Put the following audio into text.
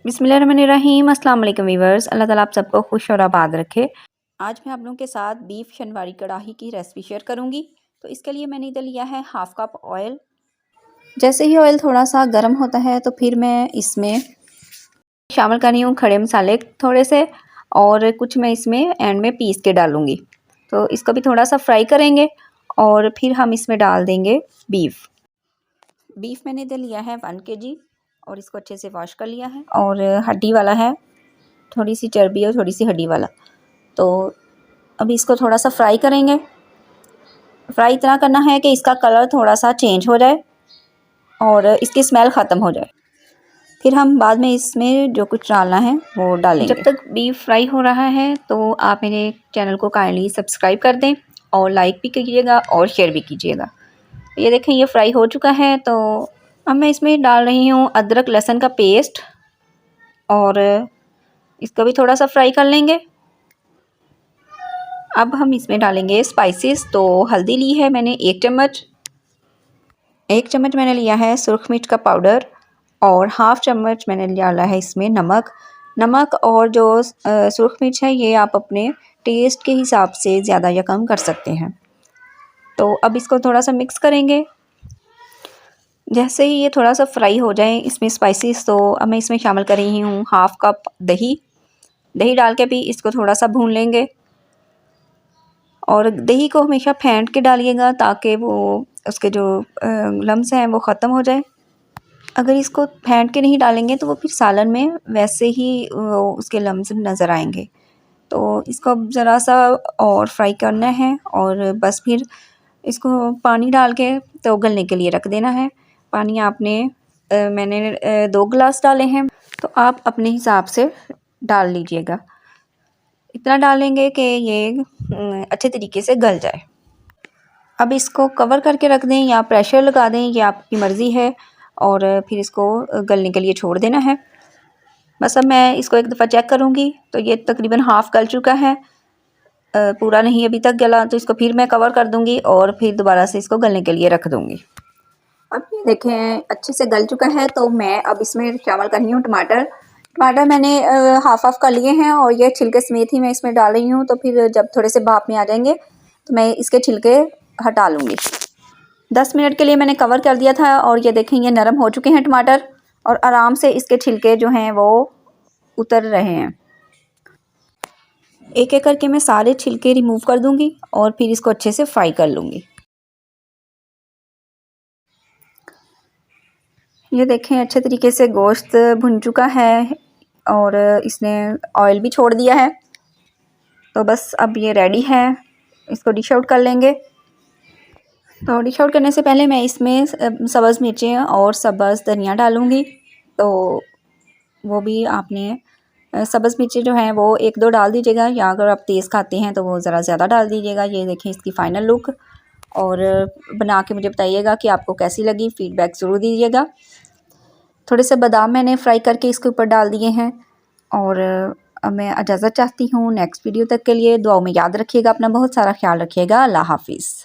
बिस्मिल्लाहिर्रहमानिर्रहीम। अस्सलाम वालेकुम वीवर्स। अल्लाह ताला आप सबको खुश और आबाद रखे। आज मैं आप लोगों के साथ बीफ शनवारी कढ़ाई की रेसिपी शेयर करूंगी। तो इसके लिए मैंने इधर लिया है हाफ़ कप ऑयल। जैसे ही ऑयल थोड़ा सा गर्म होता है तो फिर मैं इसमें शामिल कर रही हूँ खड़े मसाले थोड़े से, और कुछ मैं इसमें एंड में पीस के डालूँगी। तो इसको भी थोड़ा सा फ्राई करेंगे और फिर हम इसमें डाल देंगे बीफ मैंने इधर लिया है 1 kg और इसको अच्छे से वॉश कर लिया है, और हड्डी वाला है, थोड़ी सी चर्बी और थोड़ी सी हड्डी वाला। तो अभी इसको थोड़ा सा फ्राई करेंगे। फ्राई इतना करना है कि इसका कलर थोड़ा सा चेंज हो जाए और इसकी स्मेल ख़त्म हो जाए। फिर हम बाद में इसमें जो कुछ डालना है वो डालेंगे। जब तक बीफ फ्राई हो रहा है तो आप मेरे चैनल को काइंडली सब्सक्राइब कर दें और लाइक भी कीजिएगा और शेयर भी कीजिएगा। ये देखें, ये फ्राई हो चुका है। तो अब मैं इसमें डाल रही हूँ अदरक लहसुन का पेस्ट, और इसको भी थोड़ा सा फ्राई कर लेंगे। अब हम इसमें डालेंगे स्पाइसेस। तो हल्दी ली है मैंने 1 चम्मच, 1 चम्मच मैंने लिया है सुरख मिर्च का पाउडर, और हाफ़ चम्मच मैंने डाला है इसमें नमक। और जो सुरख मिर्च है ये आप अपने टेस्ट के हिसाब से ज़्यादा या कम कर सकते हैं। तो अब इसको थोड़ा सा मिक्स करेंगे। जैसे ही ये थोड़ा सा फ्राई हो जाए इसमें स्पाइसेस, तो अब मैं इसमें शामिल कर रही हूँ हाफ़ कप दही डाल के भी इसको थोड़ा सा भून लेंगे। और दही को हमेशा फेंट के डालिएगा ताकि वो उसके जो लम्स हैं वो ख़त्म हो जाए। अगर इसको फेंट के नहीं डालेंगे तो वो फिर सालन में वैसे ही उसके लम्स नज़र आएंगे। तो इसको ज़रा सा और फ्राई करना है, और बस फिर इसको पानी डाल के तो गलने के लिए रख देना है। पानी आपने मैंने 2 गिलास डाले हैं, तो आप अपने हिसाब से डाल लीजिएगा। इतना डालेंगे कि ये अच्छे तरीके से गल जाए। अब इसको कवर करके रख दें या प्रेशर लगा दें, ये आपकी मर्ज़ी है, और फिर इसको गलने के लिए छोड़ देना है। बस अब मैं इसको एक दफ़ा चेक करूँगी तो ये तकरीबन हाफ़ गल चुका है, पूरा नहीं अभी तक गला। तो इसको फिर मैं कवर कर दूँगी और फिर दोबारा से इसको गलने के लिए रख दूँगी। अब ये देखें अच्छे से गल चुका है। तो मैं अब इसमें शामिल कर रही हूँ टमाटर मैंने हाफ़ कर लिए हैं, और ये छिलके समेत ही मैं इसमें डाल रही हूँ। तो फिर जब थोड़े से भाप में आ जाएंगे तो मैं इसके छिलके हटा लूँगी। 10 मिनट के लिए मैंने कवर कर दिया था, और ये देखें ये नरम हो चुके हैं टमाटर, और आराम से इसके छिलके जो हैं वो उतर रहे हैं। एक एक करके मैं सारे छिलके रिमूव कर दूँगी और फिर इसको अच्छे से फ्राई कर लूँगी। ये देखें अच्छे तरीके से गोश्त भुन चुका है और इसने ऑयल भी छोड़ दिया है। तो बस अब ये रेडी है, इसको डिश आउट कर लेंगे। तो डिश आउट करने से पहले मैं इसमें सब्ज़ मिर्चें और सब्ज़ धनिया डालूँगी। तो वो भी आपने सब्ज़ मिर्चें जो हैं वो 1-2 डाल दीजिएगा, या अगर आप तेज़ खाते हैं तो वो ज़रा ज़्यादा डाल दीजिएगा। ये देखें इसकी फ़ाइनल लुक, और बना के मुझे बताइएगा कि आपको कैसी लगी, फ़ीडबैक ज़रूर दीजिएगा। थोड़े से बादाम मैंने फ्राई करके इसके ऊपर डाल दिए हैं, और अब मैं इजाज़त चाहती हूँ। नेक्स्ट वीडियो तक के लिए दुआओं में याद रखिएगा, अपना बहुत सारा ख्याल रखिएगा। अल्लाह हाफ़िज़।